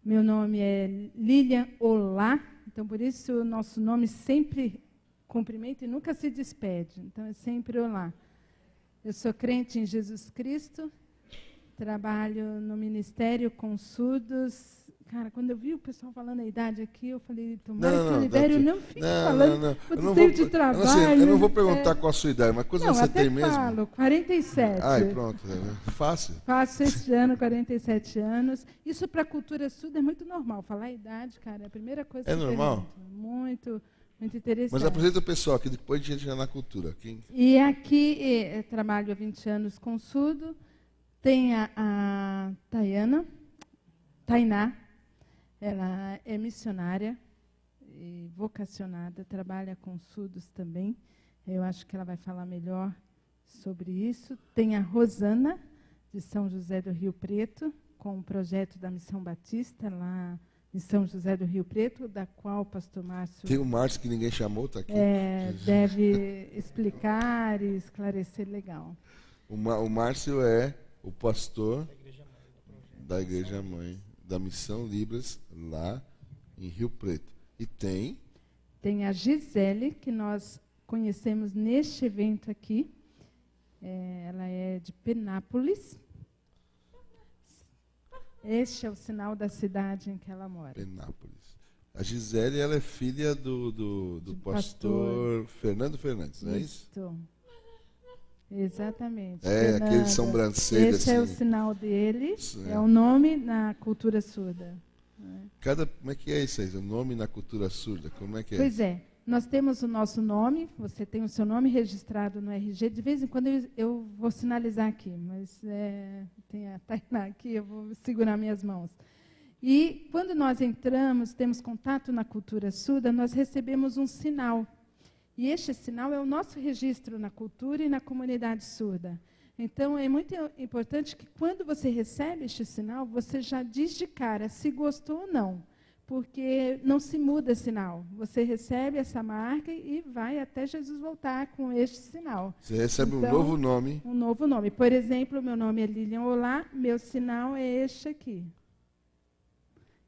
Meu nome é Lilian Olá, então por isso o nosso nome sempre cumprimenta e nunca se despede. Então é sempre Olá. Eu sou crente em Jesus Cristo, trabalho no ministério com surdos. Cara, quando eu vi o pessoal falando a idade aqui, eu falei, tomara que o Olivério não fique falando o tempo de trabalho. Eu não vou perguntar qual a sua idade, mas quantos anos você tem mesmo? Não, até falo, 47. Ai, pronto, fácil. Faço este ano 47 anos. Isso para a cultura surda é muito normal. Falar a idade, cara, é a primeira coisa que normal? Muito, muito interessante. Mas apresenta o pessoal, que depois a gente entra na cultura. E aqui trabalho há 20 anos com surdo. Tem a Tainá. Ela é missionária e vocacionada, trabalha com surdos também. Eu acho que ela vai falar melhor sobre isso. Tem a Rosana, de São José do Rio Preto, com o projeto da Missão Batista, lá em São José do Rio Preto, da qual o pastor Márcio... Tem o Márcio que ninguém chamou, está aqui. Deve explicar e esclarecer legal. O Márcio é o pastor da Igreja Mãe, da Missão Libras, lá em Rio Preto. E tem a Gisele, que nós conhecemos neste evento aqui. Ela é de Penápolis. Este é o sinal da cidade em que ela mora. Penápolis. A Gisele, ela é filha do pastor Fernando Fernandes, não é isso? Exatamente. Aquele sobrancelha. Esse é o sinal dele, é o nome na cultura surda. Como é que é isso aí? O nome na cultura surda, como é que é? Pois é, nós temos o nosso nome, você tem o seu nome registrado no RG, de vez em quando eu vou sinalizar aqui, mas tem a Tainá aqui, eu vou segurar minhas mãos. E quando nós entramos, temos contato na cultura surda, nós recebemos um sinal. E este sinal é o nosso registro na cultura e na comunidade surda. Então, é muito importante que, quando você recebe este sinal, você já diz de cara se gostou ou não, porque não se muda sinal. Você recebe essa marca e vai até Jesus voltar com este sinal. Você recebe um novo nome. Um novo nome. Por exemplo, meu nome é Lilian Olá, meu sinal é este aqui.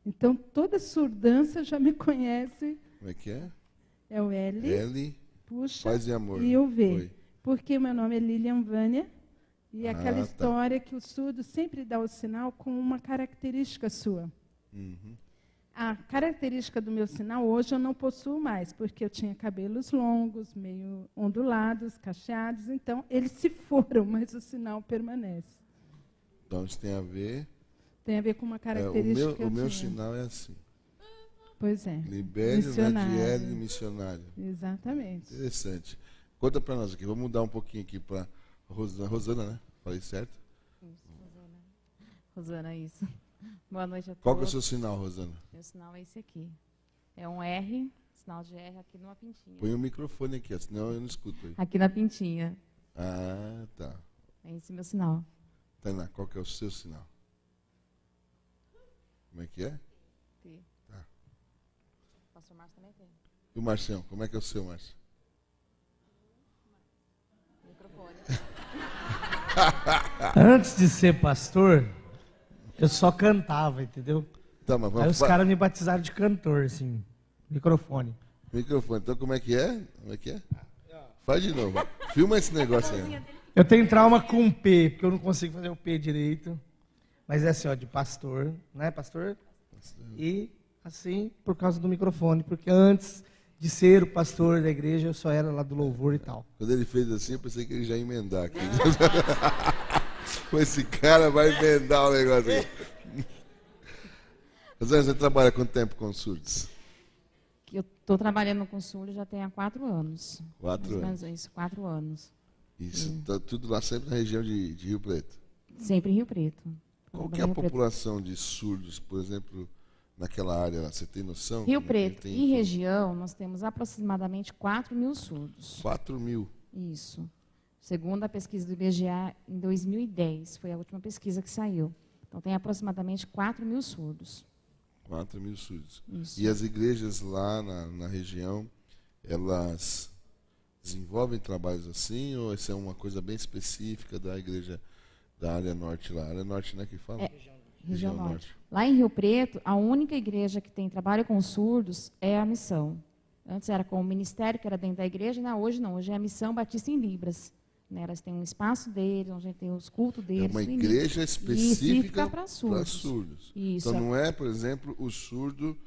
Então, toda surdança já me conhece. Como é que é? É o L, puxa, paz e amor, e o V. Oi. Porque o meu nome é Lilian Vânia, e aquela história que o surdo sempre dá o sinal com uma característica sua. Uhum. A característica do meu sinal hoje eu não possuo mais, porque eu tinha cabelos longos, meio ondulados, cacheados, então eles se foram, mas o sinal permanece. Então isso tem a ver... Tem a ver com uma característica que eu O meu tinha. sinal é assim. Pois é. Libério, Nadiele, missionário. Exatamente. Interessante. Conta para nós aqui. Vamos mudar um pouquinho aqui para Rosana, né? Falei certo? Isso, Rosana, isso. Boa noite a todos. Qual que é o seu sinal, Rosana? Meu sinal é esse aqui. É um R, sinal de R aqui numa pintinha. Põe o microfone aqui, senão eu não escuto aí. Aqui na pintinha. Ah, tá. É esse meu sinal. Tainá, qual que é o seu sinal? Como é que é? T. Tá. O pastor Márcio também tem. E o Marcião, como é que é o seu, Márcio? Microfone. Antes de ser pastor, eu só cantava, entendeu? Tá, mas Aí os caras me batizaram de cantor, assim, microfone. Microfone. Então como é que é? Como é que é? Faz de novo. Filma esse negócio aí. Eu tenho trauma com P, porque eu não consigo fazer o P direito. Mas é assim, ó, de pastor, né, pastor? E assim, por causa do microfone, porque antes de ser o pastor da igreja, eu só era lá do louvor e tal. Quando ele fez assim, eu pensei que ele já ia emendar aqui. Esse cara vai emendar o negócio aí. Rosana, você trabalha quanto tempo com surdos? Eu estou trabalhando com surdo já tem há 4 anos. 4 anos. Isso, 4 anos. Isso, tá tudo lá sempre na região de Rio Preto. Sempre em Rio Preto. Qual que é a população de surdos, por exemplo, naquela área lá? Você tem noção? Rio Preto e região, nós temos aproximadamente 4.000 surdos. 4.000? Isso. Segundo a pesquisa do IBGE, em 2010, foi a última pesquisa que saiu. Então, tem aproximadamente 4.000 surdos. 4.000 surdos. Isso. E as igrejas lá na região, elas desenvolvem trabalhos assim, ou isso é uma coisa bem específica da igreja da área norte lá? A área norte, né, que fala? Região Norte. Lá em Rio Preto, a única igreja que tem trabalho com surdos é a Missão. Antes era com o ministério, que era dentro da igreja, né? Hoje não, hoje é a Missão Batista em Libras. Né? Elas têm um espaço deles, onde tem os cultos deles. É uma igreja específica para surdos. Isso. Então não é, por exemplo, o surdo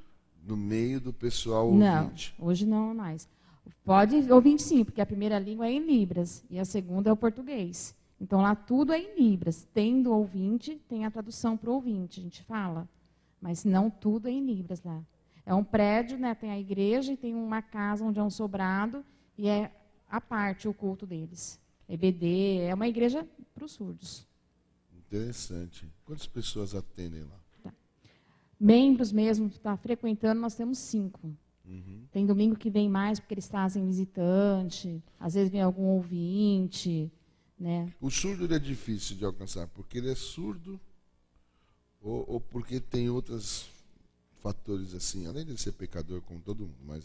no meio do pessoal ouvinte. Não, hoje não é mais. Pode ouvinte sim, porque a primeira língua é em Libras e a segunda é o português. Então lá tudo é em Libras. Tem do ouvinte, tem a tradução para o ouvinte, a gente fala. Mas não tudo é em Libras lá. É um prédio, né, tem a igreja e tem uma casa onde é um sobrado e é à parte o culto deles. EBD, é uma igreja para os surdos. Interessante. Quantas pessoas atendem lá? Tá. Membros mesmo, está frequentando, nós temos 5. Tem domingo que vem mais, porque eles trazem visitante, às vezes vem algum ouvinte. Né? O surdo ele é difícil de alcançar, porque ele é surdo ou porque tem outros fatores assim, além de ser pecador como todo mundo,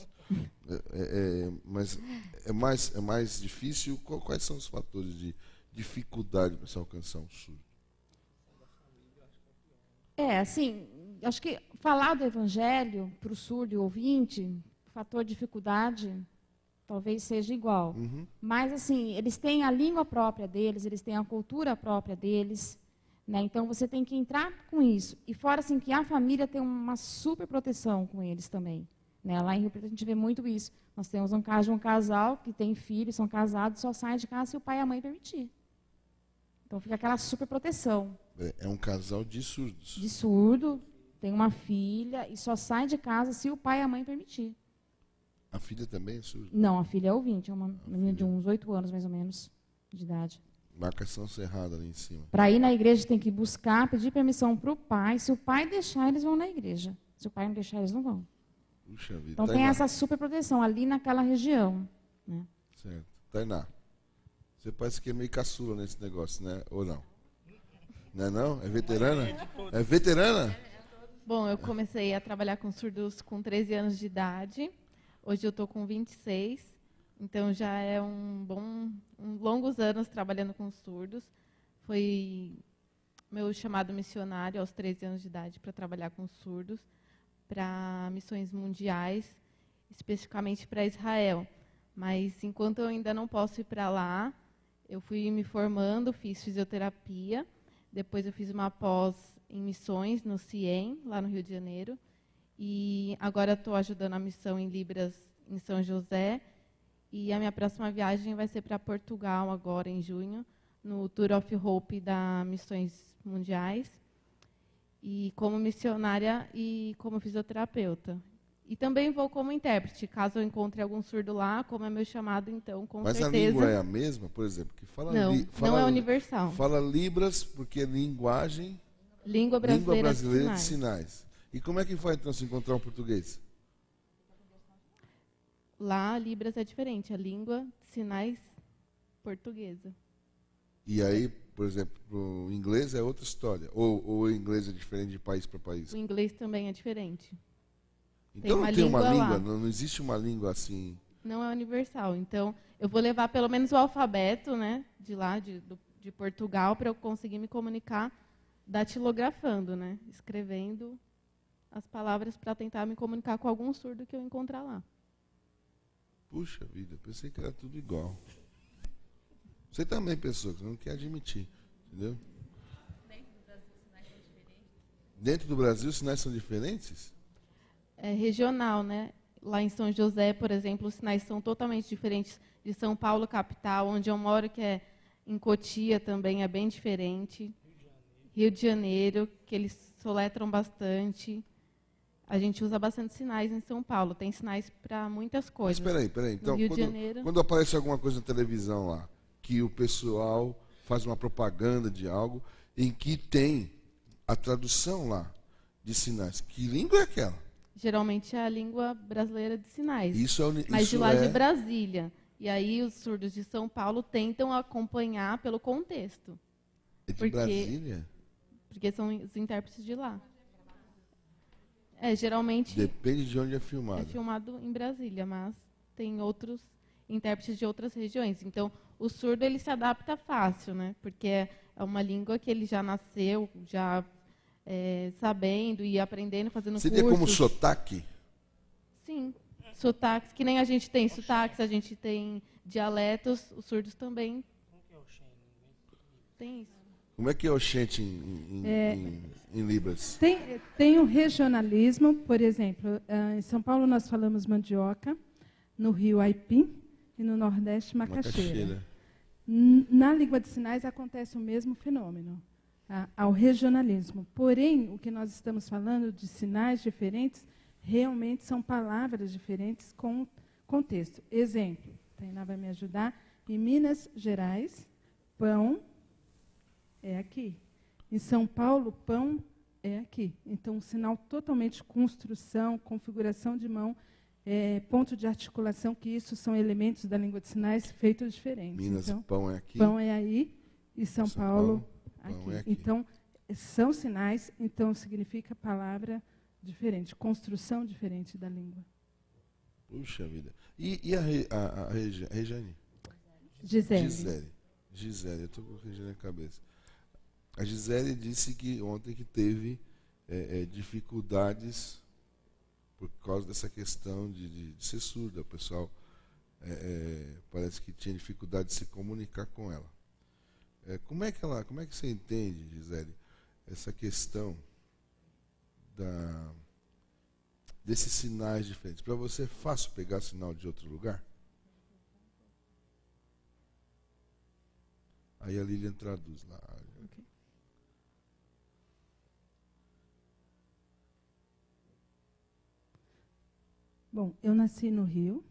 mas é mais difícil. Quais são os fatores de dificuldade para se alcançar um surdo? Assim, acho que falar do evangelho para o surdo e ouvinte, o fator de dificuldade talvez seja igual. Mas, assim, eles têm a língua própria deles, eles têm a cultura própria deles. Né? Então, você tem que entrar com isso. E fora, assim, que a família tem uma super proteção com eles também. Né? Lá em Rio Preto, a gente vê muito isso. Nós temos um caso de um casal que tem filhos, são casados, só saem de casa se o pai e a mãe permitir. Então, fica aquela super proteção. É um casal de surdos. De surdo, tem uma filha e só sai de casa se o pai e a mãe permitir. A filha também é surda? Não, a filha é ouvinte, é uma menina de uns 8 anos, mais ou menos, de idade. Marcação cerrada ali em cima. Para ir na igreja tem que buscar, pedir permissão para o pai. Se o pai deixar, eles vão na igreja. Se o pai não deixar, eles não vão. Puxa vida. Então tem essa super proteção ali naquela região. Né? Certo. Tainá, você parece que é meio caçula nesse negócio, né? Ou não? Não é não? É veterana? É veterana? Bom, eu comecei a trabalhar com surdos com 13 anos de idade. Hoje eu estou com 26, então já é longos anos trabalhando com surdos. Foi meu chamado missionário aos 13 anos de idade para trabalhar com surdos, para missões mundiais, especificamente para Israel. Mas enquanto eu ainda não posso ir para lá, eu fui me formando, fiz fisioterapia, depois eu fiz uma pós em missões no CIEM, lá no Rio de Janeiro. E agora estou ajudando a missão em Libras em São José. E a minha próxima viagem vai ser para Portugal, agora em junho, no Tour of Hope da Missões Mundiais. E como missionária e como fisioterapeuta. E também vou como intérprete, caso eu encontre algum surdo lá, como é meu chamado, então, com certeza. Mas a língua é a mesma, por exemplo? Que fala não é universal. Fala Libras, porque é linguagem... Língua brasileira de sinais. E como é que faz, então, se encontrar um português? Lá, Libras é diferente. A língua de sinais portuguesa. E aí, por exemplo, o inglês é outra história? Ou o inglês é diferente de país para país? O inglês também é diferente. Então não tem uma língua, não existe uma língua assim... Não é universal. Então, eu vou levar pelo menos o alfabeto, né, de lá, de Portugal, para eu conseguir me comunicar datilografando, né, escrevendo as palavras para tentar me comunicar com algum surdo que eu encontrar lá. Puxa vida, pensei que era tudo igual. Você também pensou, que não quer admitir, entendeu? Dentro do Brasil, os sinais são diferentes? É regional, né? Lá em São José, por exemplo, os sinais são totalmente diferentes de São Paulo, capital, onde eu moro, que é em Cotia também, é bem diferente. Rio de Janeiro, que eles soletram bastante. A gente usa bastante sinais em São Paulo. Tem sinais para muitas coisas. Mas peraí. Então, quando aparece alguma coisa na televisão lá, que o pessoal faz uma propaganda de algo em que tem a tradução lá de sinais, que língua é aquela? Geralmente é a língua brasileira de sinais. Mas de lá de Brasília. E aí os surdos de São Paulo tentam acompanhar pelo contexto. É de Brasília? Porque são os intérpretes de lá. Geralmente... Depende de onde é filmado. É filmado em Brasília, mas tem outros intérpretes de outras regiões. Então, o surdo ele se adapta fácil, né? Porque é uma língua que ele já nasceu, já sabendo e aprendendo, fazendo cursos. Seria como sotaque? Sim, sotaques, que nem a gente tem sotaques, a gente tem dialetos, os surdos também. Tem isso. Como é que é o Oxente em Libras? Tem o regionalismo, por exemplo, em São Paulo nós falamos mandioca, no Rio aipim e no Nordeste macaxeira. Na língua de sinais acontece o mesmo fenômeno, ao regionalismo. Porém, o que nós estamos falando de sinais diferentes, realmente são palavras diferentes com contexto. Exemplo, Tainá vai me ajudar, em Minas Gerais, pão é aqui. Em São Paulo, pão é aqui. Então, um sinal totalmente construção, configuração de mão, ponto de articulação, que isso são elementos da língua de sinais feitos diferentes. Minas, então, pão é aqui. Pão é aí e São Paulo aqui. É aqui. Então, são sinais, então significa palavra diferente, construção diferente da língua. Puxa vida. E a Regiane? Gisele, eu estou com a Regiane na cabeça. A Gisele disse que ontem que teve dificuldades por causa dessa questão de ser surda. O pessoal parece que tinha dificuldade de se comunicar com ela. Como é que você entende, Gisele, essa questão desses sinais diferentes? Para você é fácil pegar sinal de outro lugar? Aí a Lilian traduz lá. Okay. Bom, eu nasci no Rio.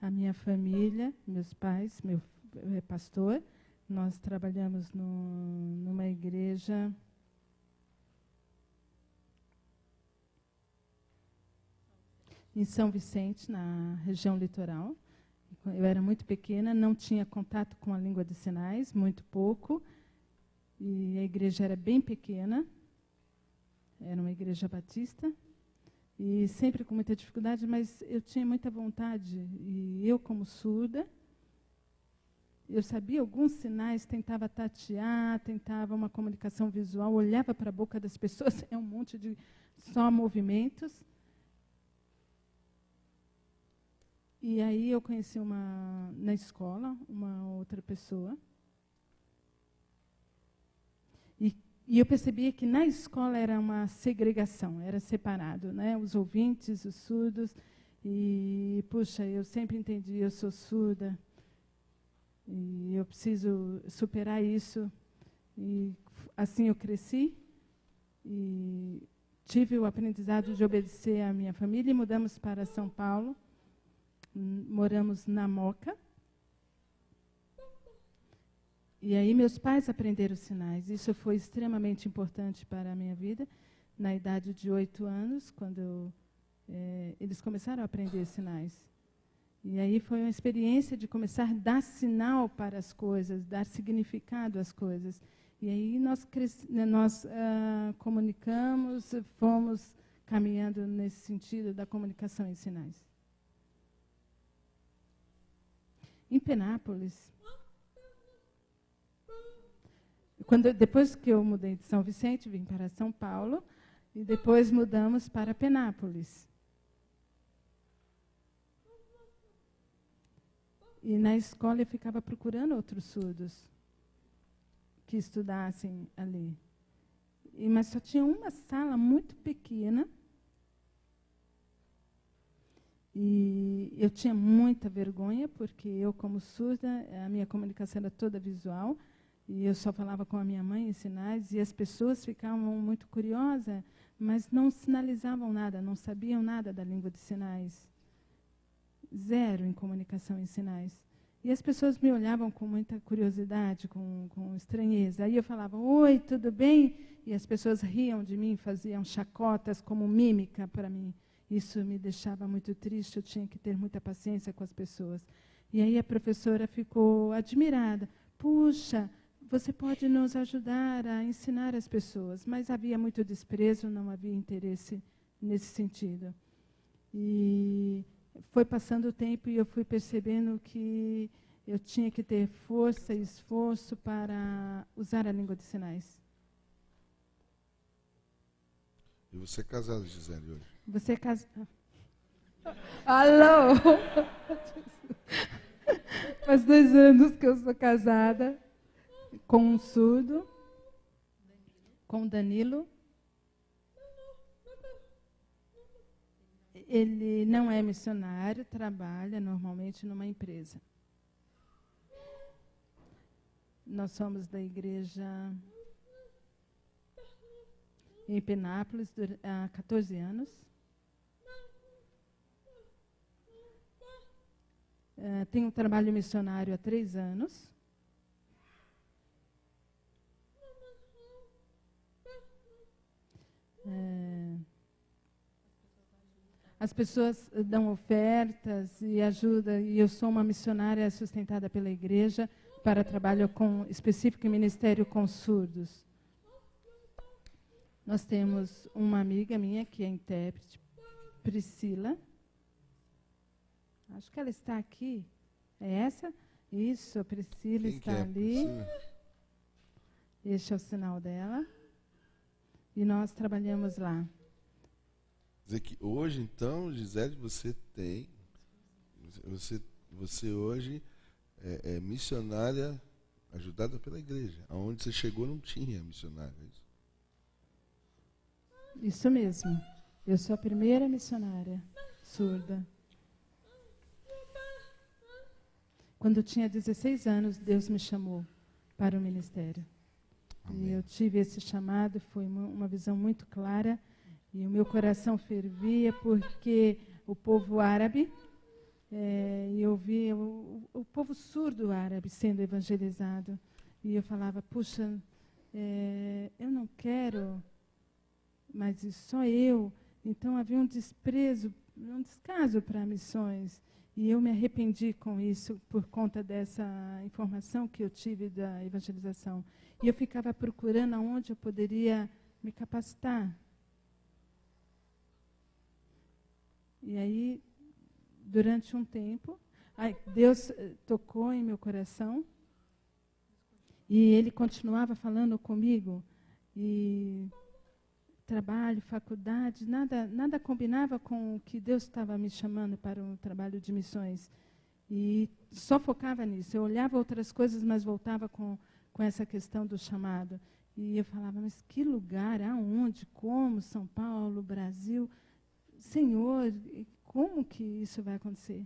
A minha família, meus pais, meu pastor, nós trabalhamos numa igreja em São Vicente, na região litoral. Eu era muito pequena, não tinha contato com a língua de sinais, muito pouco. E a igreja era bem pequena, era uma igreja batista. E sempre com muita dificuldade, mas eu tinha muita vontade. E eu, como surda, eu sabia alguns sinais, tentava tatear, tentava uma comunicação visual, olhava para a boca das pessoas, um monte de só movimentos. E aí eu conheci na escola uma outra pessoa. E eu percebia que na escola era uma segregação, era separado, né? Os ouvintes, os surdos. E, puxa, eu sempre entendi, eu sou surda. E eu preciso superar isso. E assim eu cresci. E tive o aprendizado de obedecer à minha família e mudamos para São Paulo. Moramos na Moca. E aí meus pais aprenderam sinais. Isso foi extremamente importante para a minha vida. Na idade de 8 anos, quando eles começaram a aprender sinais. E aí foi uma experiência de começar a dar sinal para as coisas, dar significado às coisas. E aí nós comunicamos, fomos caminhando nesse sentido da comunicação em sinais. Em Penápolis, depois que eu mudei de São Vicente, vim para São Paulo, e depois mudamos para Penápolis. E na escola eu ficava procurando outros surdos que estudassem ali. Mas só tinha uma sala muito pequena. E eu tinha muita vergonha, porque eu, como surda, a minha comunicação era toda visual, e eu só falava com a minha mãe em sinais, e as pessoas ficavam muito curiosas, mas não sinalizavam nada, não sabiam nada da língua de sinais. Zero em comunicação em sinais. E as pessoas me olhavam com muita curiosidade, com estranheza. Aí eu falava, oi, tudo bem? E as pessoas riam de mim, faziam chacotas como mímica para mim. Isso me deixava muito triste, eu tinha que ter muita paciência com as pessoas. E aí a professora ficou admirada. Puxa, você pode nos ajudar a ensinar as pessoas. Mas havia muito desprezo, não havia interesse nesse sentido. E foi passando o tempo e eu fui percebendo que eu tinha que ter força e esforço para usar a língua de sinais. E você é casada, Gisele, hoje? Você é casada? Alô? Faz 2 anos que eu sou casada com um surdo, com o Danilo. Ele não é missionário, trabalha normalmente numa empresa. Nós somos da igreja em Penápolis há 14 anos. Tenho um trabalho missionário há 3 anos. As pessoas dão ofertas e ajudam, e eu sou uma missionária sustentada pela igreja para trabalho específico em ministério com surdos. Nós temos uma amiga minha que é intérprete, Priscila. Acho que ela está aqui. É essa? Isso, a Priscila Quem está ali. Priscila? Este é o sinal dela. E nós trabalhamos lá. Quer dizer que hoje, então, Gisele, você tem... Você hoje é missionária ajudada pela igreja. Aonde você chegou não tinha missionária. Isso mesmo. Eu sou a primeira missionária surda. Quando eu tinha 16 anos, Deus me chamou para o ministério. Amém. E eu tive esse chamado, foi uma visão muito clara, e o meu coração fervia, porque o povo árabe, eu via o povo surdo árabe sendo evangelizado, e eu falava, puxa, eu não quero, mas só eu. Então havia um desprezo, um descaso para missões. E eu me arrependi com isso por conta dessa informação que eu tive da evangelização. E eu ficava procurando aonde eu poderia me capacitar. E aí, durante um tempo, Deus tocou em meu coração e Ele continuava falando comigo. E trabalho, faculdade, nada combinava com o que Deus estava me chamando para um trabalho de missões. E só focava nisso. Eu olhava outras coisas, mas voltava com essa questão do chamado. E eu falava, mas que lugar, aonde, como, São Paulo, Brasil? Senhor, como que isso vai acontecer?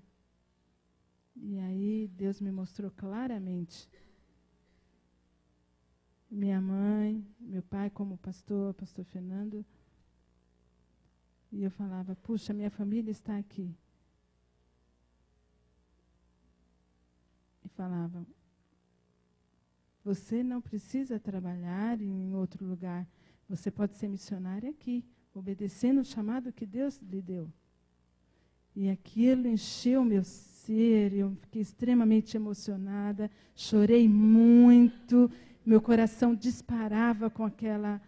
E aí Deus me mostrou claramente. Minha mãe, meu pai como pastor Fernando. E eu falava, puxa, minha família está aqui. E falavam, você não precisa trabalhar em outro lugar. Você pode ser missionária aqui, obedecendo o chamado que Deus lhe deu. E aquilo encheu meu ser, eu fiquei extremamente emocionada, chorei muito. Meu coração disparava com aquela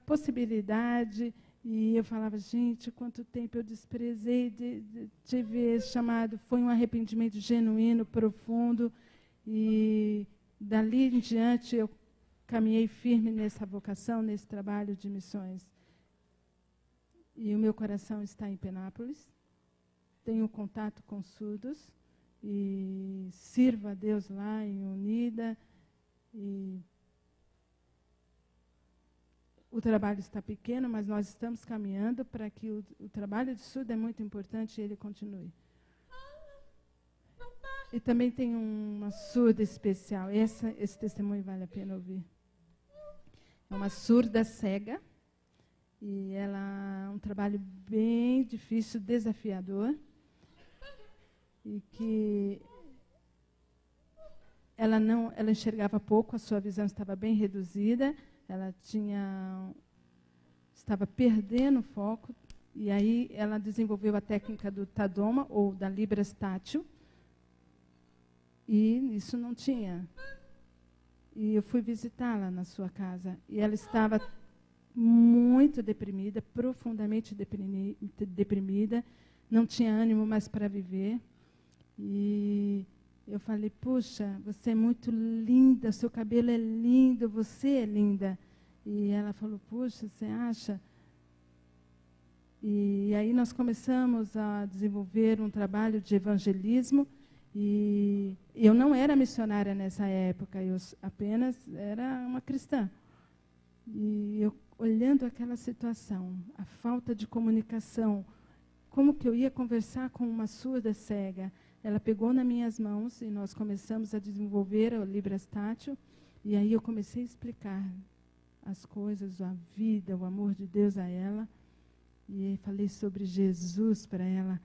possibilidade. E eu falava, gente, quanto tempo eu desprezei de ver esse chamado. Foi um arrependimento genuíno, profundo. E dali em diante eu caminhei firme nessa vocação, nesse trabalho de missões. E o meu coração está em Penápolis. Tenho contato com surdos. E sirvo a Deus lá em Unida. E o trabalho está pequeno, mas nós estamos caminhando para que o trabalho de surdo é muito importante e ele continue. E também tem uma surda especial. Esse testemunho vale a pena ouvir. É uma surda cega. E ela é um trabalho bem difícil, desafiador. E que ela enxergava pouco, a sua visão estava bem reduzida, ela estava perdendo o foco, e aí ela desenvolveu a técnica do Tadoma, ou da Libras Tátil, e isso não tinha. E eu fui visitá-la na sua casa, e ela estava muito deprimida, profundamente deprimida, não tinha ânimo mais para viver, e eu falei, puxa, você é muito linda, seu cabelo é lindo, você é linda. E ela falou, puxa, você acha? aí nós começamos a desenvolver um trabalho de evangelismo, e eu não era missionária nessa época, eu apenas era uma cristã. E eu, olhando aquela situação, a falta de comunicação, como que eu ia conversar com uma surda cega? Ela pegou nas minhas mãos e nós começamos a desenvolver o Libras Tátil, e aí eu comecei a explicar as coisas, a vida, o amor de Deus a ela, e falei sobre Jesus para ela,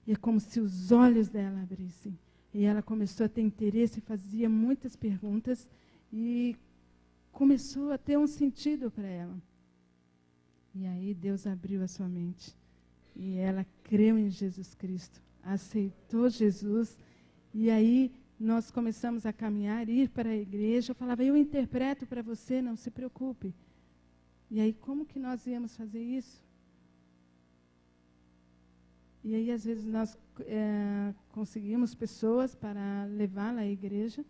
e é como se os olhos dela abrissem. E ela começou a ter interesse, fazia muitas perguntas, e começou a ter um sentido para ela. E aí Deus abriu a sua mente, e ela creu em Jesus Cristo, aceitou Jesus, e aí nós começamos a caminhar, ir para a igreja. Eu falava, eu interpreto para você, não se preocupe. E aí, como que nós íamos fazer isso? E aí, às vezes, nós conseguimos pessoas para levá-la à igreja.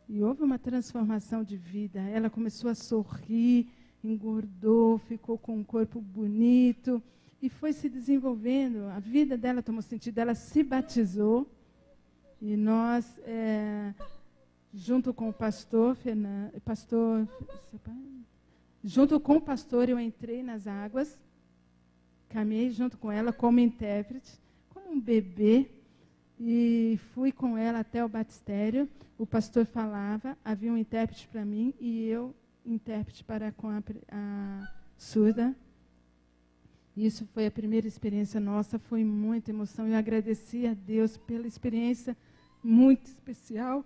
E houve uma transformação de vida. Ela começou a sorrir, engordou, ficou com um corpo bonito, e foi se desenvolvendo. A vida dela tomou sentido, ela se batizou. E nós, junto com o pastor, junto com o pastor, eu entrei nas águas, caminhei junto com ela como intérprete, como um bebê, e fui com ela até o batistério. O pastor falava, havia um intérprete para mim, e eu, intérprete para com a surda. Isso foi a primeira experiência nossa, foi muita emoção. Eu agradeci a Deus pela experiência muito especial.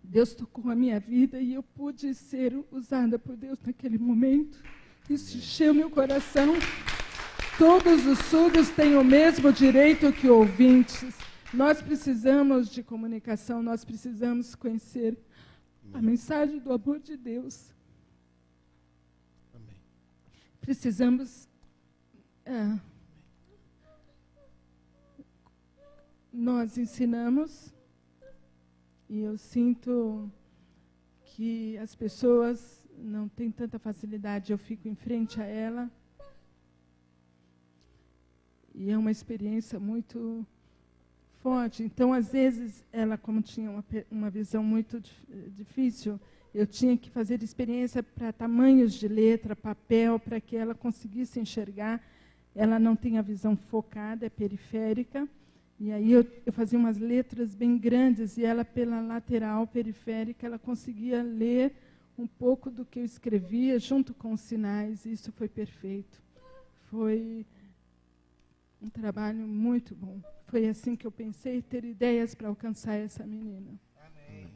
Deus tocou a minha vida e eu pude ser usada por Deus naquele momento. Isso encheu meu coração. Todos os surdos têm o mesmo direito que ouvintes. Nós precisamos de comunicação, nós precisamos conhecer a mensagem do amor de Deus. Amém. Precisamos... nós ensinamos, e eu sinto que as pessoas não têm tanta facilidade, eu fico em frente a ela, e é uma experiência muito forte. Então, às vezes, ela, como tinha uma visão muito difícil, eu tinha que fazer experiência para tamanhos de letra, papel, para que ela conseguisse enxergar. Ela não tem a visão focada, é periférica. E aí eu fazia umas letras bem grandes, e ela, pela lateral periférica, ela conseguia ler um pouco do que eu escrevia, junto com os sinais, e isso foi perfeito. Foi um trabalho muito bom. Foi assim que eu pensei, ter ideias para alcançar essa menina. Amém.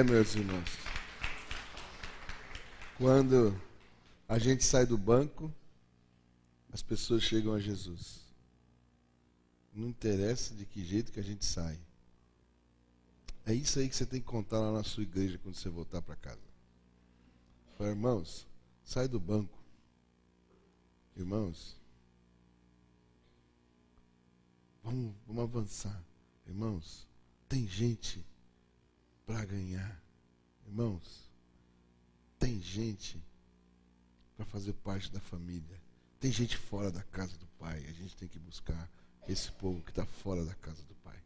Meus irmãos, quando a gente sai do banco, as pessoas chegam a Jesus. Não interessa de que jeito que a gente sai. É isso aí que você tem que contar lá na sua igreja quando você voltar para casa. Fala, irmãos, sai do banco. Irmãos, vamos avançar. Irmãos, tem gente para ganhar. Irmãos, tem gente para fazer parte da família. Tem gente fora da casa do Pai. A gente tem que buscar esse povo que está fora da casa do Pai.